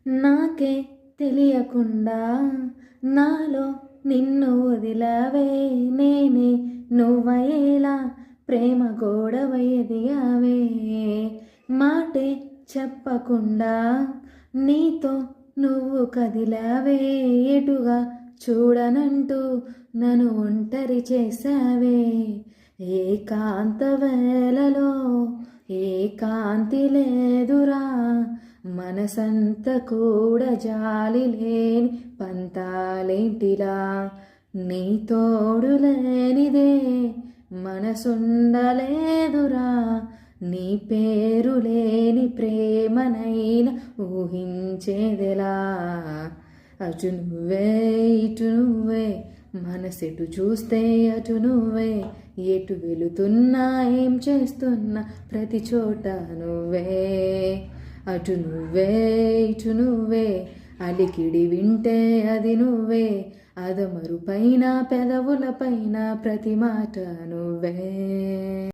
నాకే తెలియకుండా నాలో నిన్ను వదిలావే, నేనే నువ్వయేలా ప్రేమ గోడవై ఎదిగావే. మాటే చెప్పకుండా నీతో నువ్వు కదిలావే, ఎటుగా చూడనంటూ నన్ను ఒంటరి చేసావే. ఏకాంత వేళలో ఏకాంతి లేదురా, మనసంత కూడా జాలి లేని పంతాలేంటిలా. నీ తోడు లేనిదే మనసుండలేదురా, నీ పేరు లేని ప్రేమనైనా ఊహించేదెలా. అటు నువ్వే ఇటు నువ్వే, మనసెటు చూస్తే అటు నువ్వే, ఎటు వెళుతున్నా ఏం చేస్తున్నా ప్రతి చోట నువ్వే. అటు నువ్వే ఇటు నువ్వే, అలికిడి వింటే అది నువ్వే, అదమరు పైన పెదవుల పైన ప్రతి మాట నువ్వే.